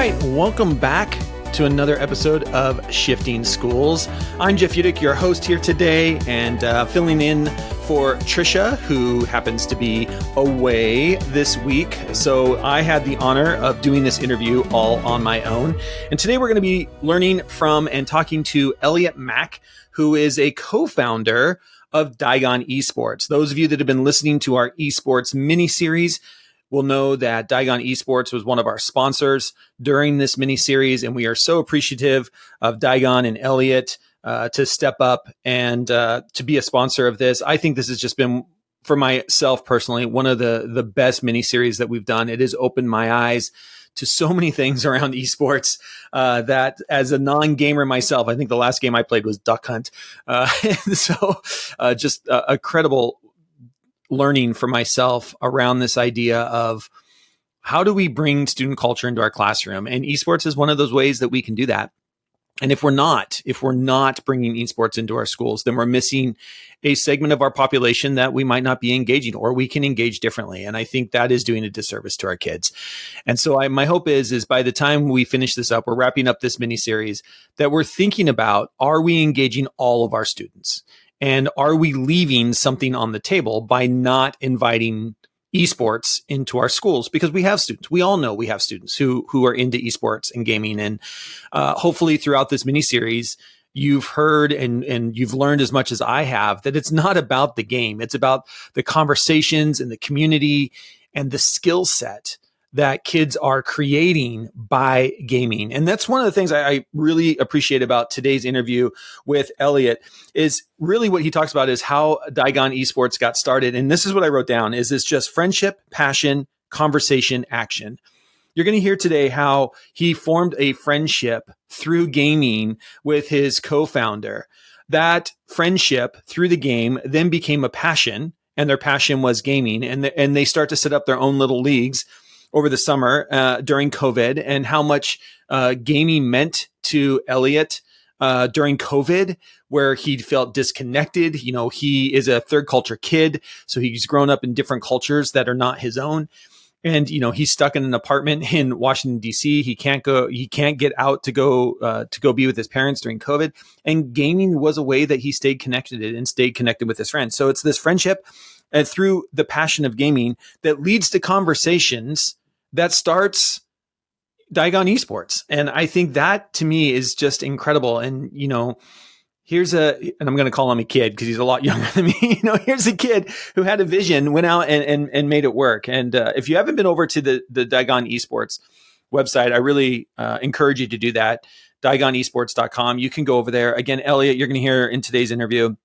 right, welcome back to another episode of Shifting Schools. I'm Jeff Udick, your host here today, and filling in for Trisha, who happens to be away this week. So I had the honor of doing this interview all on my own. And today we're going to be learning from and talking to Elliot Mack, who is a co-founder of Daigon Esports. Those of you that have been listening to our esports mini-series will know that Daigon Esports was one of our sponsors during this mini-series, and we are so appreciative of Daigon and Elliot to step up and to be a sponsor of this. I think this has just been, for myself personally, one of the best mini-series that we've done. It has opened my eyes to so many things around esports that, as a non-gamer myself, I think the last game I played was Duck Hunt. Just a credible learning for myself around this idea of how do we bring student culture into our classroom? And esports is one of those ways that we can do that. And if we're not bringing esports into our schools, then we're missing a segment of our population that we might not be engaging, or we can engage differently. And I think that is doing a disservice to our kids. And so my hope is by the time we finish this up, we're wrapping up this mini series, that we're thinking about, are we engaging all of our students? And are we leaving something on the table by not inviting esports into our schools? Because we have students. We all know we have students who are into esports and gaming. And hopefully throughout this mini series, you've heard and you've learned as much as I have that it's not about the game. It's about the conversations and the community and the skill set that kids are creating by gaming. And that's one of the things I really appreciate about today's interview with Elliot, is really what he talks about is how Daigon Esports got started. And this is what I wrote down, is it's just friendship, passion, conversation, action. You're going to hear today how he formed a friendship through gaming with his co-founder. That friendship through the game then became a passion, and their passion was gaming. And they start to set up their own little leagues over the summer during COVID, and how much gaming meant to Elliot during COVID, where he felt disconnected. You know, he is a third culture kid, so he's grown up in different cultures that are not his own. And, you know, he's stuck in an apartment in Washington, D.C. He can't get out to go be with his parents during COVID. And gaming was a way that he stayed connected with his friends. So it's this friendship through the passion of gaming that leads to conversations that starts Daigon Esports. And I think that, to me, is just incredible. And, you know, and I'm going to call him a kid because he's a lot younger than me. You know, here's a kid who had a vision, went out and made it work. And if you haven't been over to the Daigon Esports website, I really encourage you to do that. DaigonEsports.com. You can go over there. Again, Elliot, you're going to hear in today's interview,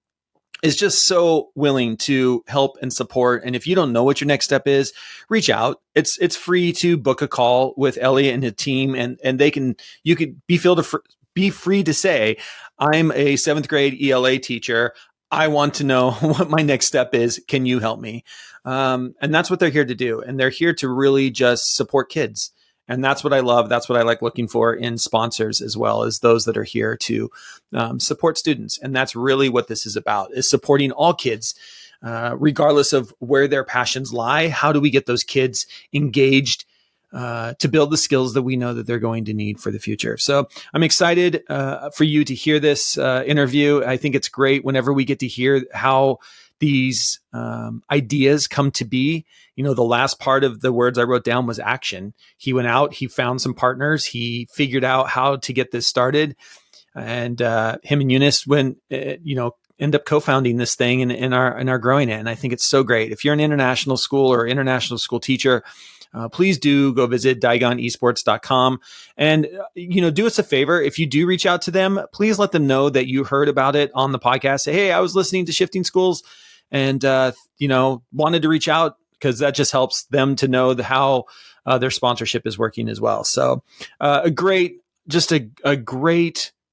is just so willing to help and support. And if you don't know what your next step is, reach out. It's free to book a call with Elliot and his team, and you could be free to say, I'm a 7th grade ELA teacher. I want to know what my next step is. Can you help me? And that's what they're here to do. And they're here to really just support kids. And that's what I love. That's what I like looking for in sponsors, as well as those that are here to support students. And that's really what this is about, is supporting all kids, regardless of where their passions lie. How do we get those kids engaged to build the skills that we know that they're going to need for the future? So I'm excited for you to hear this interview. I think it's great whenever we get to hear how these ideas come to be. You know, the last part of the words I wrote down was action. He went out, he found some partners, he figured out how to get this started. And him and Eunice end up co-founding this thing and are growing it. And I think it's so great. If you're an international school or international school teacher, please do go visit DaigonEsports.com and, do us a favor. If you do reach out to them, please let them know that you heard about it on the podcast. Say, hey, I was listening to Shifting Schools and, wanted to reach out, because that just helps them to know how their sponsorship is working as well. So a great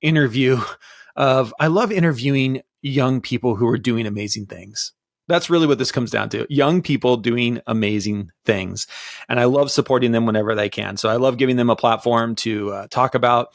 interview I love interviewing young people who are doing amazing things. That's really what this comes down to. Young people doing amazing things. And I love supporting them whenever they can. So I love giving them a platform to talk about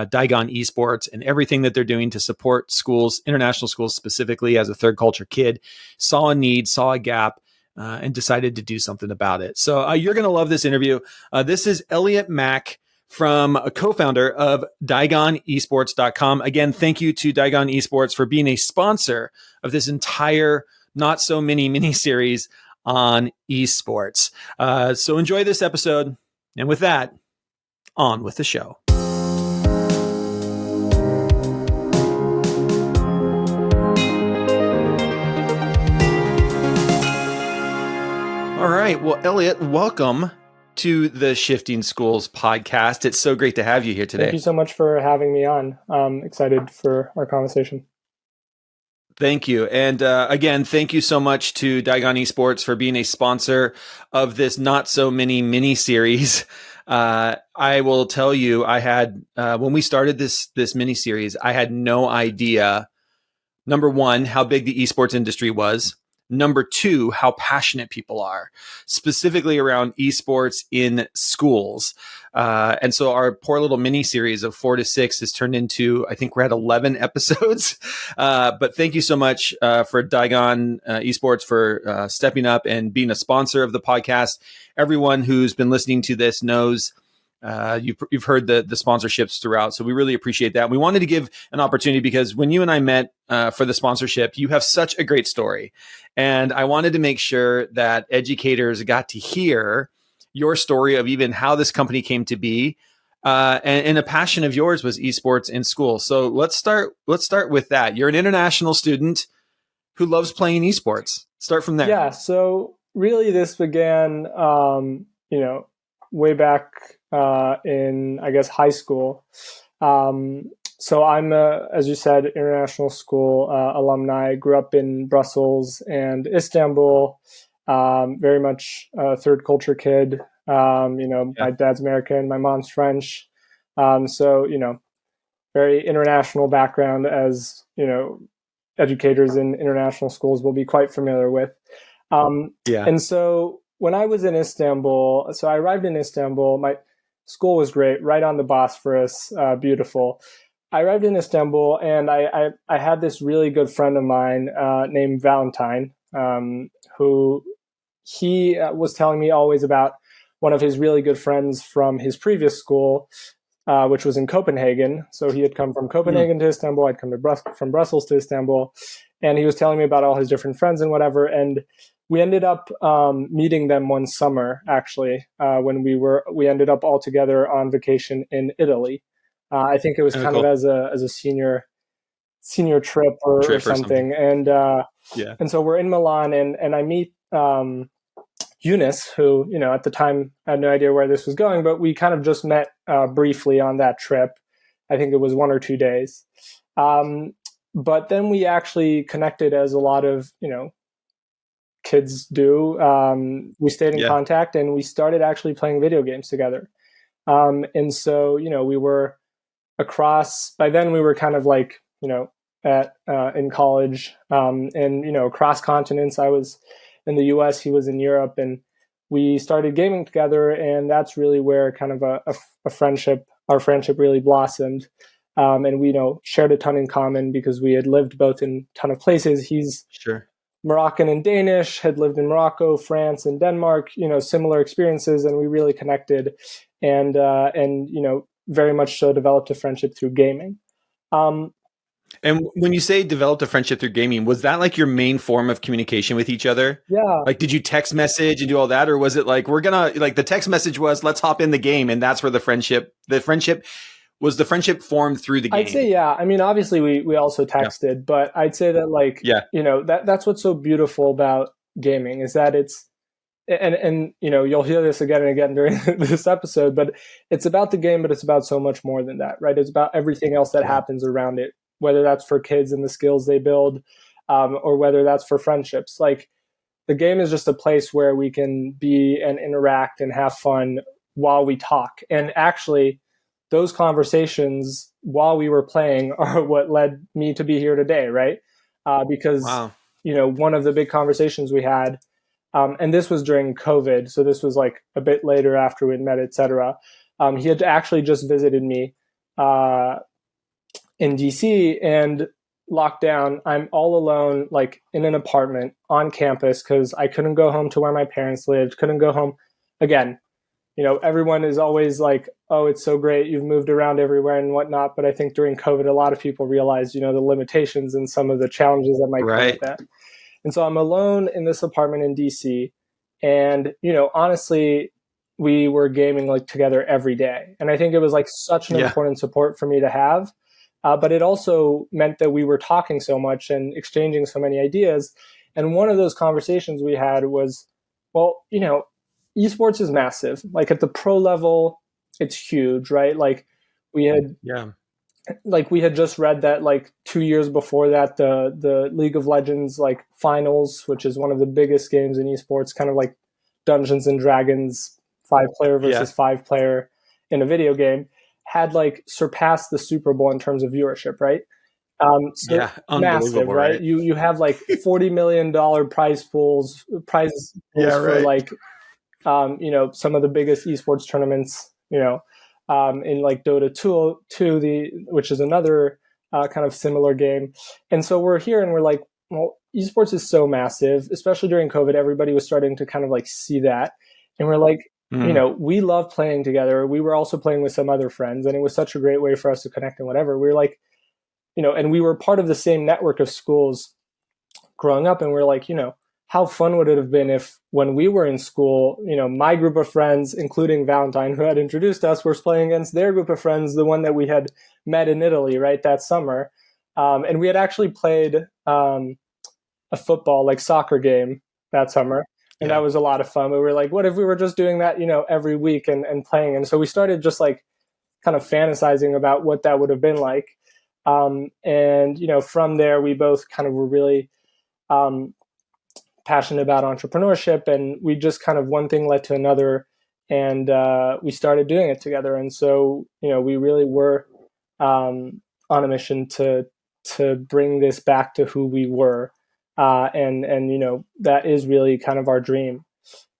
Daigon Esports and everything that they're doing to support schools, international schools specifically. As a third culture kid, saw a need, saw a gap, and decided to do something about it. So you're going to love this interview. This is Elliot Mack a co-founder of DaigonEsports.com. Again, thank you to Daigon Esports for being a sponsor of this entire Not So Many mini-series on esports. So enjoy this episode. And with that, on with the show. All right. Well, Elliot, welcome to the Shifting Schools podcast. It's so great to have you here today. Thank you so much for having me on. I'm excited for our conversation. Thank you. And again, thank you so much to Daigon Esports for being a sponsor of this Not So Many mini-series. I will tell you, I had, when we started this mini-series, I had no idea, number one, how big the esports industry was. Number two, how passionate people are, specifically around esports in schools. And so our poor little mini series of 4 to 6 has turned into, I think we're at 11 episodes. But thank you so much for Daigon Esports for stepping up and being a sponsor of the podcast. Everyone who's been listening to this knows you've heard the sponsorships throughout. So we really appreciate that. We wanted to give an opportunity because when you and I met for the sponsorship, you have such a great story. And I wanted to make sure that educators got to hear your story of even how this company came to be. And a passion of yours was esports in school. So let's start with that. You're an international student who loves playing esports. Start from there. Yeah. So really this began, way back in, I guess, high school. So I'm, as you said, international school alumni. Grew up in Brussels and Istanbul. Very much a third culture kid. My dad's American, my mom's French. So very international background, as educators in international schools will be quite familiar with. And so when I was in Istanbul, so I arrived in Istanbul. My school was great, right on the Bosphorus, beautiful. I arrived in Istanbul, and I had this really good friend of mine named Valentine, who he was telling me always about one of his really good friends from his previous school, which was in Copenhagen. So he had come from Copenhagen to Istanbul. I'd come from Brussels to Istanbul. And he was telling me about all his different friends and whatever. And we ended up meeting them one summer, actually, when we ended up all together on vacation in Italy. I think it was kind of as a senior trip or something. And and so we're in Milan, and I meet Eunice, who at the time I had no idea where this was going, but we kind of just met briefly on that trip. I think it was 1 or 2 days. But then we actually connected, as a lot of kids do. We stayed in contact, and we started actually playing video games together. And so we were across. By then, we were kind of like in college, and across continents. I was in the U.S., he was in Europe, and we started gaming together, and that's really where kind of a friendship, our friendship really blossomed. And we shared a ton in common because we had lived both in a ton of places. He's Moroccan and Danish, had lived in Morocco, France, and Denmark, similar experiences, and we really connected, and very much so developed a friendship through gaming. And when you say developed a friendship through gaming, was that like your main form of communication with each other? Yeah. Like, did you text message and do all that? Or was it like, the text message was, let's hop in the game. And that's where the friendship formed through the game? I'd say, yeah. I mean, obviously we also texted, but I'd say that that's what's so beautiful about gaming is that it's, and you'll hear this again and again during this episode, but it's about the game, but it's about so much more than that, right? It's about everything else that happens around it, whether that's for kids and the skills they build, or whether that's for friendships. Like, the game is just a place where we can be and interact and have fun while we talk. And actually, those conversations while we were playing are what led me to be here today, right? Because, one of the big conversations we had, and this was during COVID, so this was like a bit later after we'd met, et cetera. He had actually just visited me in DC, and lockdown, I'm all alone, like in an apartment on campus, because I couldn't go home to where my parents lived, couldn't go home. Again, everyone is always like, oh, it's so great, you've moved around everywhere and whatnot. But I think during COVID, a lot of people realized, the limitations and some of the challenges that might come with Right. that. And so I'm alone in this apartment in DC. And, honestly, we were gaming like together every day. And I think it was like such an Yeah. important support for me to have. But it also meant that we were talking so much and exchanging so many ideas. And one of those conversations we had was, well, esports is massive. Like at the pro level, it's huge, right? Like we had Yeah. we had just read that like 2 years before that, the League of Legends like finals, which is one of the biggest games in esports, kind of like Dungeons and Dragons, 5-player Yeah. versus 5-player in a video game, had like surpassed the Super Bowl in terms of viewership, right? So Yeah. massive, Unbelievable, right? right? You have like $40 million prizes Yeah, for right. like some of the biggest esports tournaments, in like Dota 2, which is another kind of similar game. And so we're here and we're like, well, esports is so massive, especially during COVID. Everybody was starting to kind of like see that. And we're like, Mm. we love playing together. We were also playing with some other friends, and it was such a great way for us to connect and whatever. We were like, and we were part of the same network of schools growing up. And we're like, how fun would it have been if when we were in school, my group of friends, including Valentine, who had introduced us, was playing against their group of friends, the one that we had met in Italy, right, that summer. And we had actually played a football, like soccer game that summer. And that Yeah. was a lot of fun. We were like, what if we were just doing that, every week and playing? And so we started just like kind of fantasizing about what that would have been like. And, from there, we both kind of were really passionate about entrepreneurship, and we just kind of one thing led to another, and we started doing it together. And so, we really were on a mission to bring this back to who we were. And that is really kind of our dream.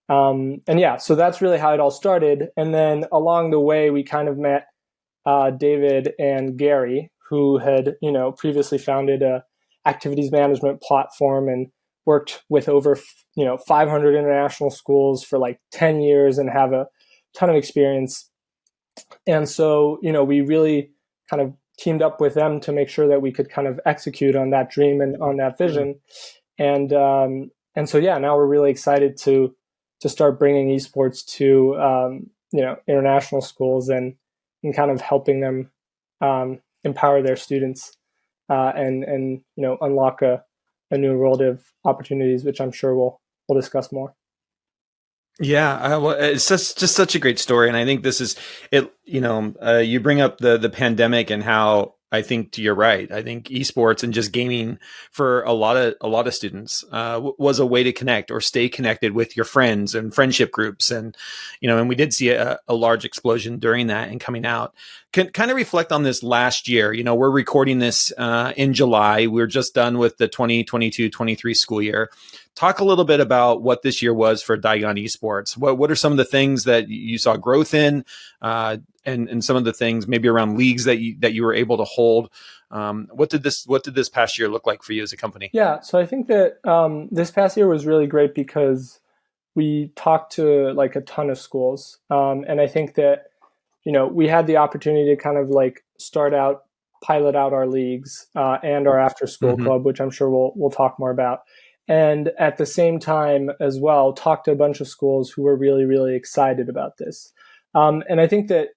And yeah, so that's really how it all started. And then along the way, we kind of met David and Gary, who had, previously founded a activities management platform and worked with over, 500 international schools for like 10 years and have a ton of experience. And so, we really kind of teamed up with them to make sure that we could kind of execute on that dream and on that vision. And so, yeah, now we're really excited to start bringing esports to, international schools and kind of helping them empower their students and unlock a new world of opportunities, which I'm sure we'll discuss more. Yeah, well, it's just such a great story, and I think this is it. You bring up the pandemic and how I think you're right. I think esports and just gaming for a lot of students was a way to connect or stay connected with your friends and friendship groups, and and we did see a large explosion during that and coming out. Can kind of reflect on this last year. We're recording this in July. We're just done with the 2022-23 school year. Talk a little bit about what this year was for Daigon Esports. What are some of the things that you saw growth in, and some of the things maybe around leagues that you were able to hold? What did this past year look like for you as a company? Yeah, so I think that this past year was really great because we talked to like a ton of schools, and I think that we had the opportunity to kind of like pilot out our leagues and our after school Mm-hmm. club, which I'm sure we'll talk more about. And at the same time as well, talk to a bunch of schools who were really, really excited about this. And I think that,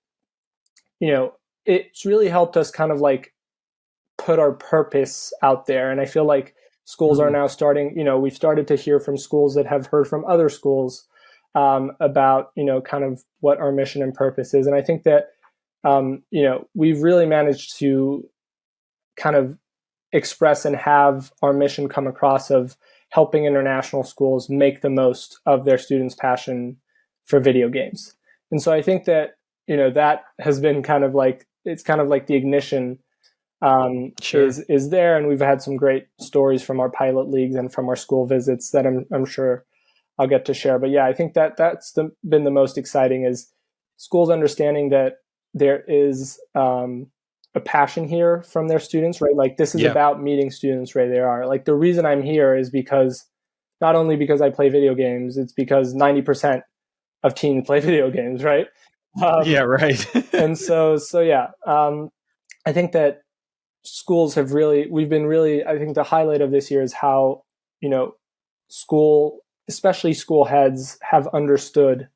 it's really helped us kind of like put our purpose out there. And I feel like schools are now starting, we've started to hear from schools that have heard from other schools about, kind of what our mission and purpose is. And I think that, we've really managed to kind of express and have our mission come across of helping international schools make the most of their students' passion for video games. And so I think that, that has been kind of like, it's kind of like the ignition Sure. is there. And we've had some great stories from our pilot leagues and from our school visits that I'm sure I'll get to share. But yeah, I think that been the most exciting is schools understanding that there is a passion here from their students, right? Like this is about meeting students where they are. Like the reason I'm here is because not only because I play video games, it's because 90% of teens play video games, right? Yeah, right. And so yeah, I think that schools have really, we've been really, I think the highlight of this year is how, you know, school, especially school heads, have understood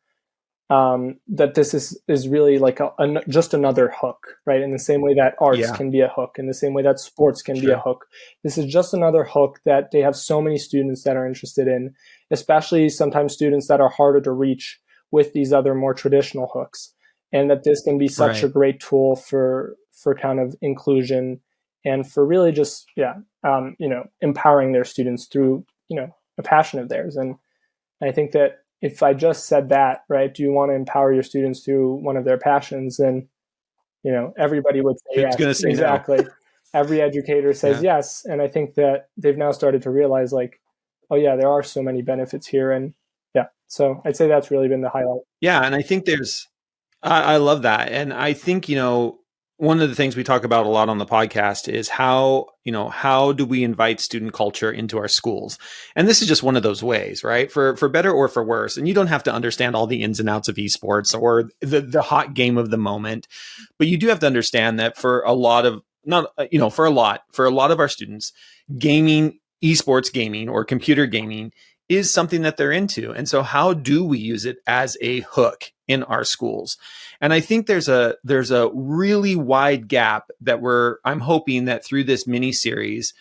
that this is really like just another hook, right? In the same way that arts Yeah, can be a hook, in the same way that sports can be a sure. hook, this is just another hook that they have so many students that are interested in, especially sometimes students that are harder to reach with these other more traditional hooks, and that this can be such a Right. great tool for kind of inclusion and for really just empowering their students through a passion of theirs. And I think that if I just said that, right, do you want to empower your students through one of their passions? Then, everybody would say Who's yes. going to say no? Exactly. Every educator says Yeah. yes. And I think that they've now started to realize, like, oh, yeah, there are so many benefits here. And yeah, so I'd say that's really been the highlight. Yeah. And I think I love that. And I think, one of the things we talk about a lot on the podcast is how do we invite student culture into our schools? And this is just one of those ways, right? For better or for worse. And you don't have to understand all the ins and outs of esports or the hot game of the moment, but you do have to understand that for a lot of not, for a lot of our students, gaming, esports gaming or computer gaming is something that they're into. And so how do we use it as a hook in our schools? And I think there's a really wide gap that I'm hoping that through this mini series,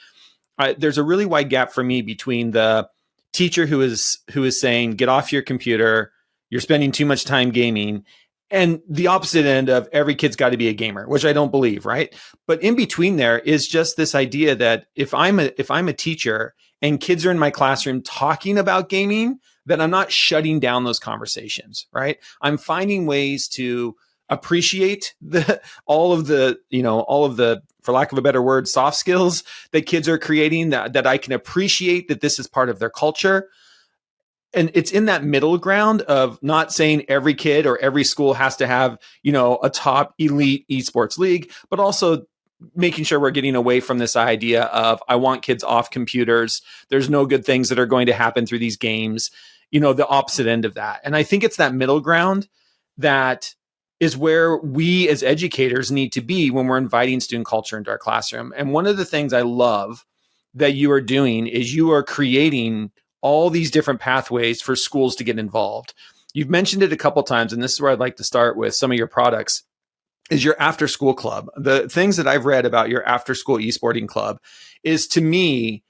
there's a really wide gap for me between the teacher who is saying, get off your computer, you're spending too much time gaming, and the opposite end of every kid's got to be a gamer, which I don't believe, right? But in between there is just this idea that if I'm a teacher and kids are in my classroom talking about gaming, then I'm not shutting down those conversations, right? I'm finding ways to appreciate all of the, for lack of a better word, soft skills that kids are creating, that I can appreciate that this is part of their culture. And it's in that middle ground of not saying every kid or every school has to have, a top elite esports league, but also making sure we're getting away from this idea of I want kids off computers. There's no good things that are going to happen through these games, the opposite end of that. And I think it's that middle ground that is where we as educators need to be when we're inviting student culture into our classroom. And one of the things I love that you are doing is you are creating all these different pathways for schools to get involved. You've mentioned it a couple times, and this is where I'd like to start with some of your products, is your after school club. The things that I've read about your after school esporting club is, to me,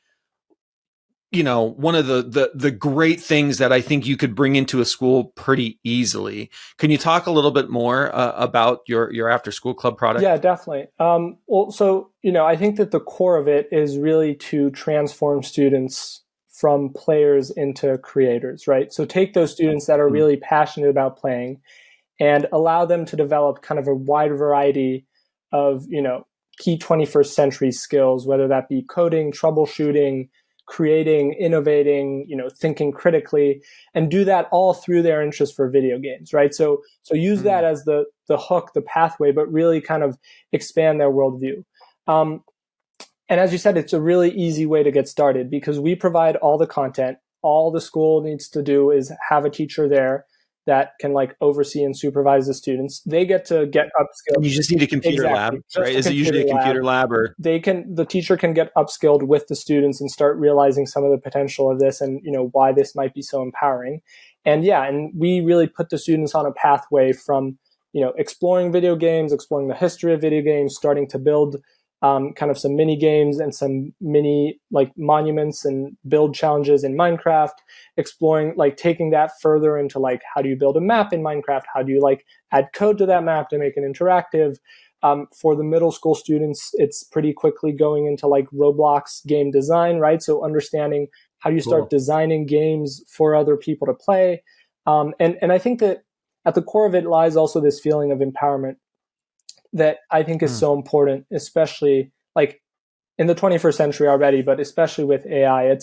one of the great things that I think you could bring into a school pretty easily. Can you talk a little bit more about your after school club product? Yeah, definitely. Well, so, I think that the core of it is really to transform students from players into creators, right? So take those students that are really passionate about playing and allow them to develop kind of a wide variety of, key 21st century skills, whether that be coding, troubleshooting, creating, innovating, thinking critically, and do that all through their interest for video games, right? So use that as the hook, the pathway, but really kind of expand their worldview. And as you said, it's a really easy way to get started because we provide all the content. All the school needs to do is have a teacher there that can oversee and supervise the students. They get to get upskilled. You just need a computer lab, right? Is it usually a computer lab or? The teacher can get upskilled with the students and start realizing some of the potential of this and, why this might be so empowering. And and we really put the students on a pathway from, exploring video games, exploring the history of video games, starting to build kind of some mini games and some mini monuments and build challenges in Minecraft, exploring taking that further into how do you build a map in Minecraft? How do you add code to that map to make it interactive? For the middle school students, it's pretty quickly going into Roblox game design, right? So understanding how do you start designing games for other people to play. And I think that at the core of it lies also this feeling of empowerment that I think is so important, especially in the 21st century already, but especially with AI,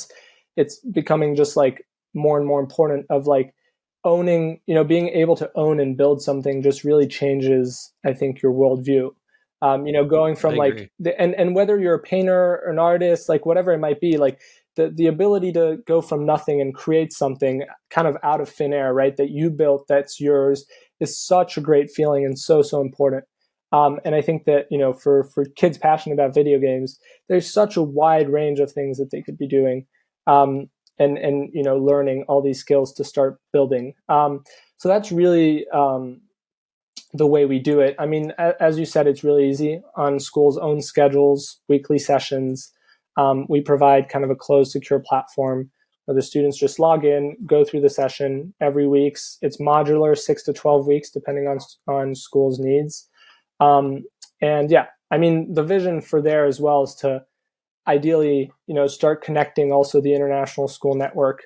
it's becoming just more and more important of owning, being able to own and build something just really changes, I think, your worldview. Going from and whether you're a painter or an artist, whatever it might be, the ability to go from nothing and create something kind of out of thin air, right? That you built, that's yours, is such a great feeling and so important. And I think that, for kids passionate about video games, there's such a wide range of things that they could be doing, and learning all these skills to start building. So that's really the way we do it. I mean, as you said, it's really easy on schools' own schedules, weekly sessions. We provide kind of a closed, secure platform where the students just log in, go through the session every week. It's modular, 6 to 12 weeks, depending on school's needs. And yeah, I mean, the vision for there as well is to ideally, start connecting also the international school network,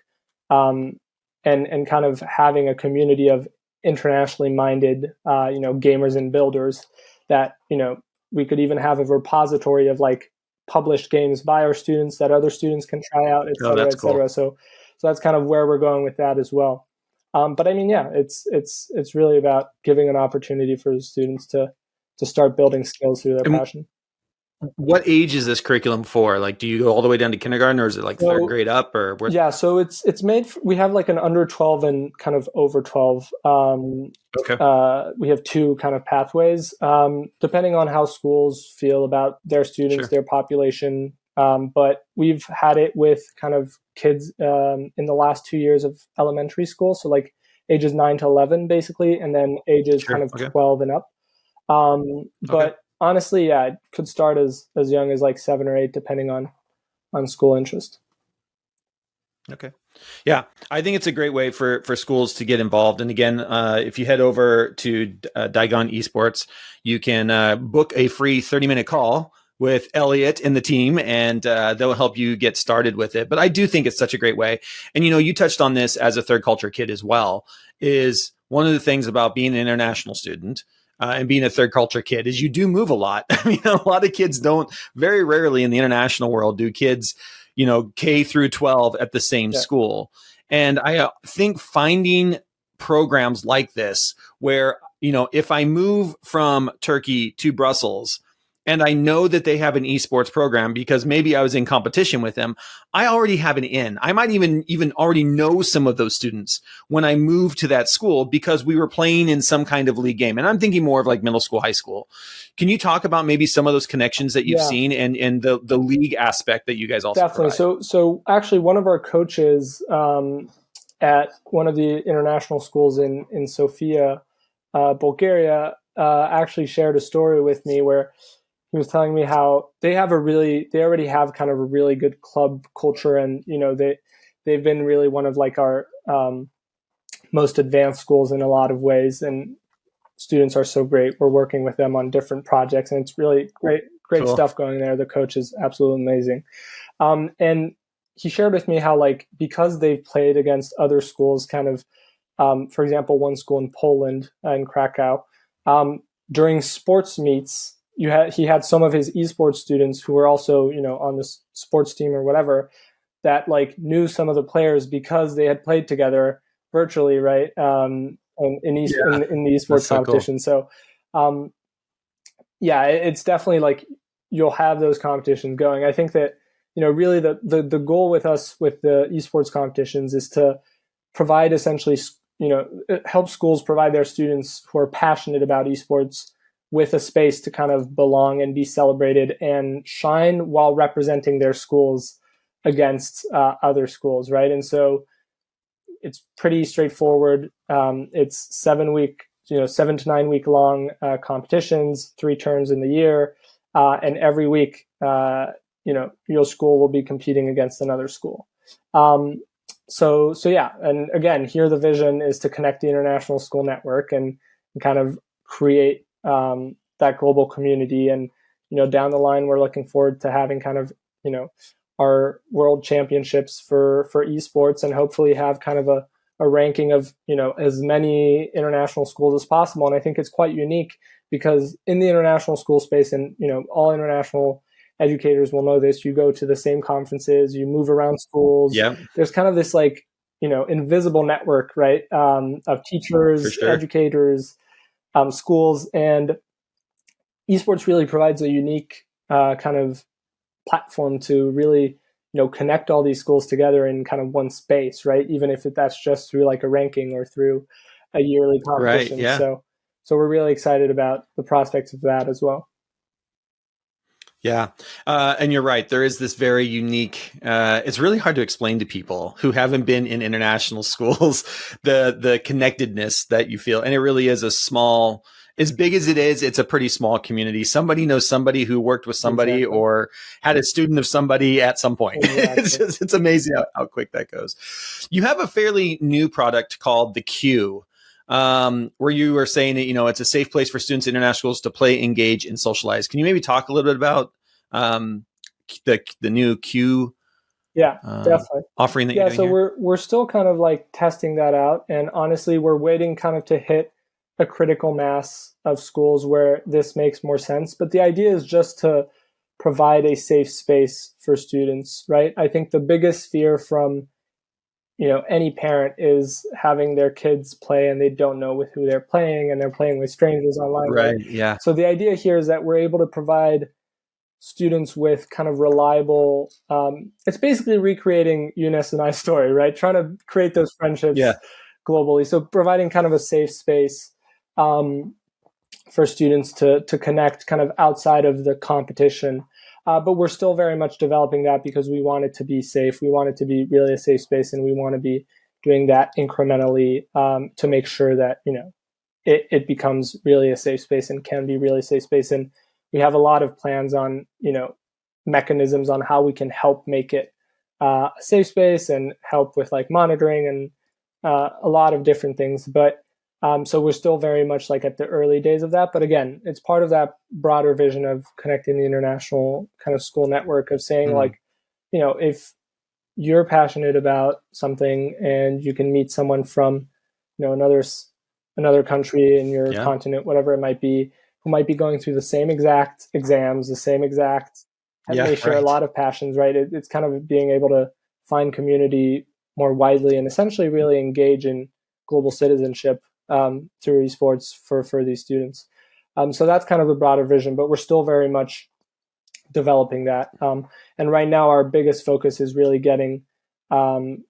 and kind of having a community of internationally minded, gamers and builders that, we could even have a repository of like published games by our students that other students can try out, et cetera, et cetera. Cool. So that's kind of where we're going with that as well. But I mean, yeah, it's really about giving an opportunity for the students to start building skills through their passion. What age is this curriculum for? Like, do you go all the way down to kindergarten, or is it like third grade up, or where? Yeah, so it's made. We have like an under 12 and kind of over 12. Okay. We have two kind of pathways, depending on how schools feel about their students, sure, their population. But we've had it with kind of kids in the last 2 years of elementary school, so like ages 9 to 11, basically, and then ages kind of 12 and up. But honestly, yeah, it could start as young as like 7 or 8, depending on school interest. Okay. Yeah, I think it's a great way for schools to get involved. And again, if you head over to Daigon Esports, you can book a free 30-minute call with Elliot and the team, and they'll help you get started with it. But I do think it's such a great way. And, you touched on this as a third culture kid as well, is one of the things about being an international student and being a third culture kid is you do move a lot. I mean, a lot of kids don't, very rarely in the international world do kids, K through 12 at the same school. And I think finding programs like this where, if I move from Turkey to Brussels and I know that they have an esports program because maybe I was in competition with them, I already have an in. I might even already know some of those students when I moved to that school because we were playing in some kind of league game. And I'm thinking more of like middle school, high school. Can you talk about maybe some of those connections that you've seen and the league aspect that you guys also definitely provide? So actually one of our coaches at one of the international schools in Sofia, Bulgaria, actually shared a story with me where he was telling me how they already have kind of a really good club culture, and they've been really one of like our most advanced schools in a lot of ways, and students are so great. We're working with them on different projects, and it's really great cool stuff going there. The coach is absolutely amazing, and he shared with me how like because they've played against other schools, kind of for example, one school in Poland, in Krakow, during sports meets. He had some of his esports students who were also, on the sports team or whatever, that like knew some of the players because they had played together virtually, right? In the esports competition. So, cool. It's definitely like you'll have those competitions going. I think that, really the goal with us with the esports competitions is to provide essentially, help schools provide their students who are passionate about esports with a space to kind of belong and be celebrated and shine while representing their schools against other schools, right? And so it's pretty straightforward. It's 7 to 9 week long competitions, 3 turns in the year, and every week, your school will be competing against another school. So yeah, and again, here the vision is to connect the international school network and kind of create that global community. And down the line, we're looking forward to having kind of our world championships for esports, and hopefully have kind of a ranking of as many international schools as possible. And I think it's quite unique because in the international school space, and all international educators will know this, you go to the same conferences, you move around schools. Yeah. There's kind of this like invisible network, right, of teachers, sure, educators, schools, and esports really provides a unique kind of platform to really connect all these schools together in kind of one space, right? Even if that's just through like a ranking or through a yearly Right. competition. Yeah. So we're really excited about the prospects of that as well. Yeah. And you're right. There is this very unique, it's really hard to explain to people who haven't been in international schools, the connectedness that you feel. And it really is a small, as big as it is, it's a pretty small community. Somebody knows somebody who worked with somebody Exactly. or had a student of somebody at some point. Exactly. It's amazing how quick that goes. You have a fairly new product called the Q. Where you were saying that, it's a safe place for students in international schools to play, engage, and socialize. Can you maybe talk a little bit about um, the new Q Yeah, definitely. offering that you're Yeah, doing so here? we're still kind of like testing that out, and honestly, we're waiting kind of to hit a critical mass of schools where this makes more sense. But the idea is just to provide a safe space for students, right? I think the biggest fear from any parent is having their kids play and they don't know with who they're playing and they're playing with strangers online, right? Right. Yeah. So the idea here is that we're able to provide students with kind of reliable, it's basically recreating Eunice and I's story, right? Trying to create those friendships Yeah. globally. So providing kind of a safe space for students to connect kind of outside of the competition. But we're still very much developing that because we want it to be safe. We want it to be really a safe space, and we want to be doing that incrementally to make sure that it becomes really a safe space and can be really safe space. And we have a lot of plans on mechanisms on how we can help make it a safe space and help with like monitoring and a lot of different things. But so we're still very much like at the early days of that. But again, it's part of that broader vision of connecting the international kind of school network of saying like, if you're passionate about something and you can meet someone from, another country in your Yeah. continent, whatever it might be, who might be going through the same exact exams, the same exact, and Yeah. may share a Right. lot of passions, right? It's kind of being able to find community more widely and essentially really engage in global citizenship through esports for these students. So that's kind of the broader vision, but we're still very much developing that. And right now, our biggest focus is really getting, kind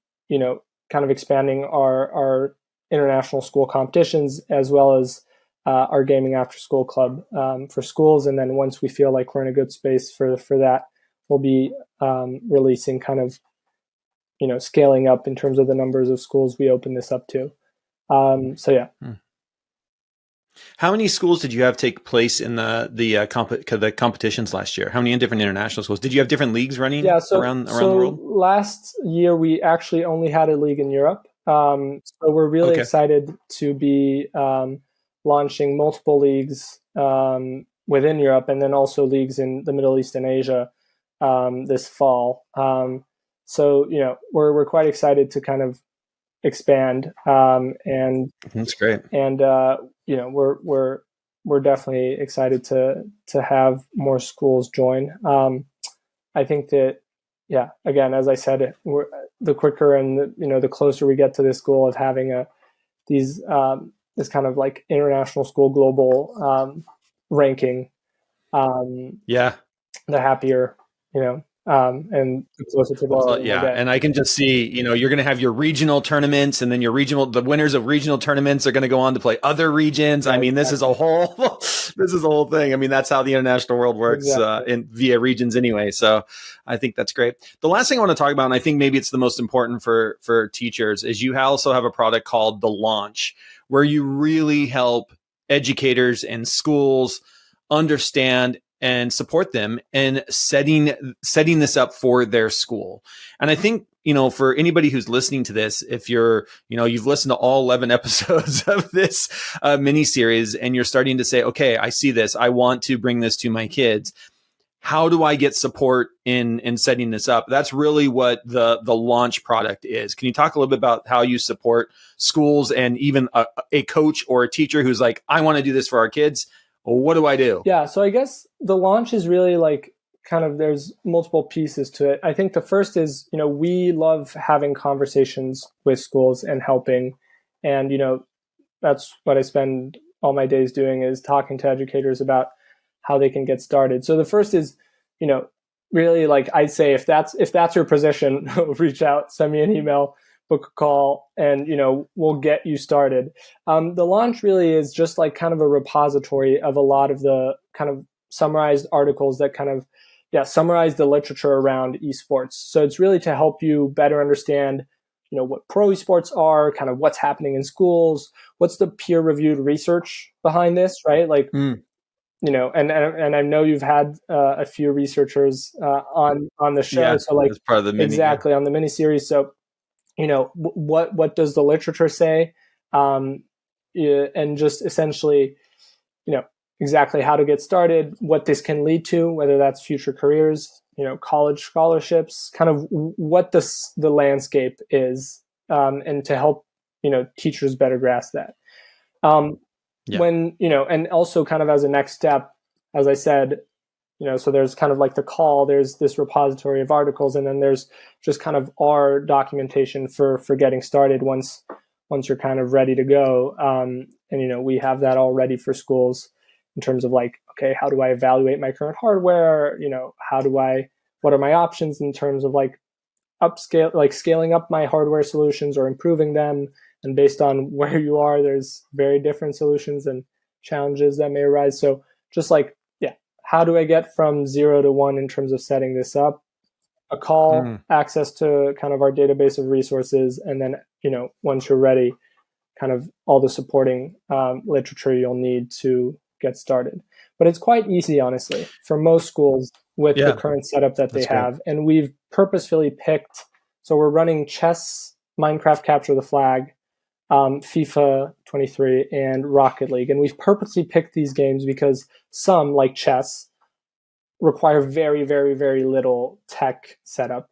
of expanding our international school competitions as well as our gaming after school club for schools. And then once we feel like we're in a good space for that, we'll be releasing kind of, scaling up in terms of the numbers of schools we open this up to. So yeah. How many schools did you have take place in the competitions last year? How many different international schools? Did you have different leagues running around the world? Last year we actually only had a league in Europe. So we're really Okay. excited to be launching multiple leagues within Europe and then also leagues in the Middle East and Asia this fall. So we're quite excited to kind of expand and That's great. And we're definitely excited to have more schools join. I think that again, as I said, the quicker and the closer we get to this goal of having this kind of like international school global ranking, Yeah. the happier and the closer to this Well, goal we'll yeah, get. and I can just see, you're going to have your regional tournaments, and then the winners of regional tournaments are going to go on to play other regions. Yeah, I mean, this is a whole, thing. I mean, that's how the international world works exactly. via regions anyway. So, I think that's great. The last thing I want to talk about, and I think maybe it's the most important for teachers, is you also have a product called the Launch, where you really help educators and schools understand and support them in setting this up for their school. And I think, for anybody who's listening to this, if you've listened to all 11 episodes of this mini series and you're starting to say, okay, I see this, I want to bring this to my kids. How do I get support in setting this up? That's really what the Launch product is. Can you talk a little bit about how you support schools and even a coach or a teacher who's like, I want to do this for our kids? What do I do? Yeah, so I guess the Launch is really like kind of there's multiple pieces to it. I think the first is, we love having conversations with schools and helping. And, that's what I spend all my days doing is talking to educators about how they can get started. So the first is, really, like I'd say, if that's your position, reach out, send me an email, book a call, and we'll get you started. The launch really is just like kind of a repository of a lot of the kind of summarized articles that kind of summarize the literature around esports. So it's really to help you better understand what pro esports are, kind of what's happening in schools, what's the peer reviewed research behind this, right? Like and I know you've had a few researchers on the show. So like as part of the mini, exactly on the mini series. So what does the literature say, and just essentially exactly how to get started, what this can lead to, whether that's future careers, college scholarships, kind of what the landscape is, and to help teachers better grasp that. When and also kind of as a next step, as I said, so there's kind of like the call, there's this repository of articles, and then there's just kind of our documentation for getting started once you're kind of ready to go. And we have that all ready for schools in terms of like, okay, how do I evaluate my current hardware? What are my options in terms of like scaling up my hardware solutions or improving them? And based on where you are, there's very different solutions and challenges that may arise. So just like, how do I get from 0 to 1 in terms of setting this up? A call, access to kind of our database of resources, and then, once you're ready, kind of all the supporting literature you'll need to get started. But it's quite easy, honestly, for most schools with the current setup that they have. And we've purposefully picked, so we're running chess, Minecraft Capture the Flag, FIFA 23, and Rocket League. And we've purposely picked these games because some, like chess, require very, very, very little tech setup.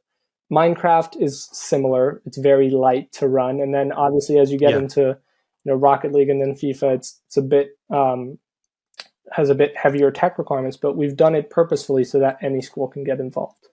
Minecraft is similar. It's very light to run. And then obviously as you get into Rocket League and then FIFA, it's a bit has a bit heavier tech requirements, but we've done it purposefully so that any school can get involved.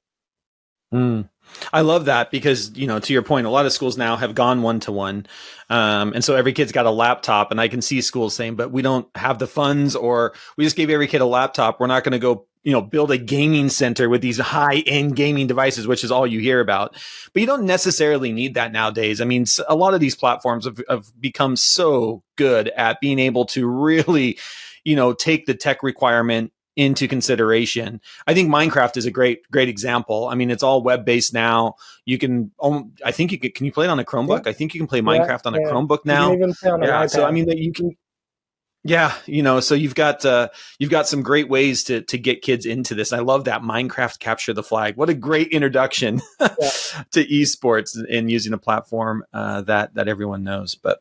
I love that because, to your point, a lot of schools now have gone one-to-one. And so every kid's got a laptop, and I can see schools saying, but we don't have the funds, or we just gave every kid a laptop. We're not going to go, build a gaming center with these high-end gaming devices, which is all you hear about. But you don't necessarily need that nowadays. I mean, a lot of these platforms have become so good at being able to really, take the tech requirement into consideration. I think Minecraft is a great example. I mean, it's all web-based now. You can, I think can you play it on a Chromebook? Yeah. I think you can play Minecraft on a Chromebook now. You can even play on an iPad. So I mean, that you can, so you've got some great ways to get kids into this. I love that Minecraft Capture the Flag. What a great introduction to esports and using a platform that everyone knows. But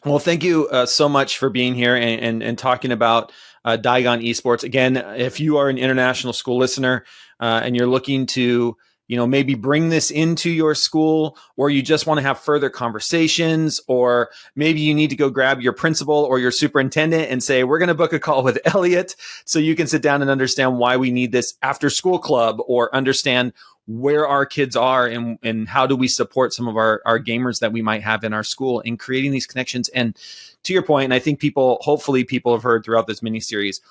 well, thank you so much for being here and talking about Daigon Esports. Again, if you are an international school listener and you're looking to, maybe bring this into your school, or you just want to have further conversations, or maybe you need to go grab your principal or your superintendent and say, we're going to book a call with Elliot so you can sit down and understand why we need this after school club, or understand where our kids are and how do we support some of our gamers that we might have in our school in creating these connections. And to your point, and I think hopefully people have heard throughout this mini series,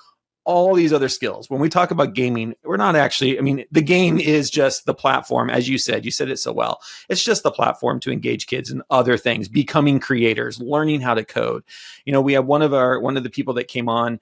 all these other skills. When we talk about gaming, we're not actually, the game is just the platform. As you said it so well. It's just the platform to engage kids in other things, becoming creators, learning how to code. We have one of the people that came on,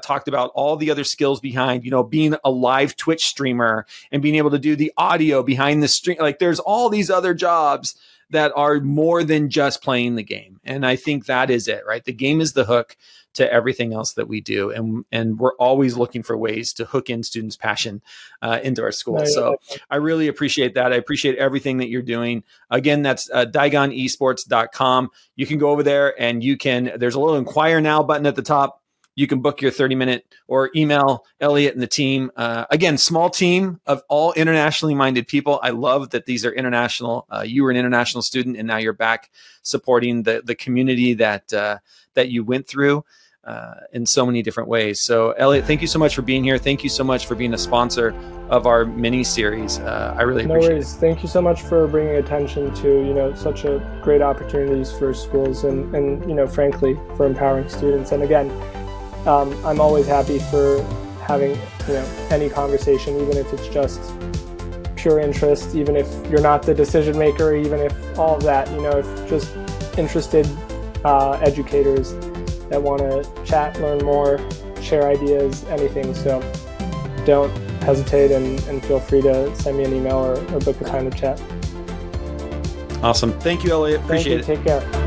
talked about all the other skills behind, being a live Twitch streamer and being able to do the audio behind the stream. Like there's all these other jobs that are more than just playing the game. And I think that is it, right? The game is the hook to everything else that we do. And we're always looking for ways to hook in students' passion into our school. So I really appreciate that. I appreciate everything that you're doing. Again, that's DaigonEsports.com. You can go over there and there's a little inquire now button at the top. You can book your 30-minute or email Elliot and the team. Again, small team of all internationally minded people. I love that these are international. You were an international student, and now you're back supporting the community that you went through in so many different ways. So, Elliot, thank you so much for being here. Thank you so much for being a sponsor of our mini series. I really appreciate it. Thank you so much for bringing attention to such a great opportunities for schools and frankly for empowering students. And again, I'm always happy for having, any conversation, even if it's just pure interest, even if you're not the decision maker, even if all of that, if just interested educators that want to chat, learn more, share ideas, anything. So don't hesitate and feel free to send me an email or book a time to chat. Awesome. Thank you, Elliot. Appreciate it. Take care.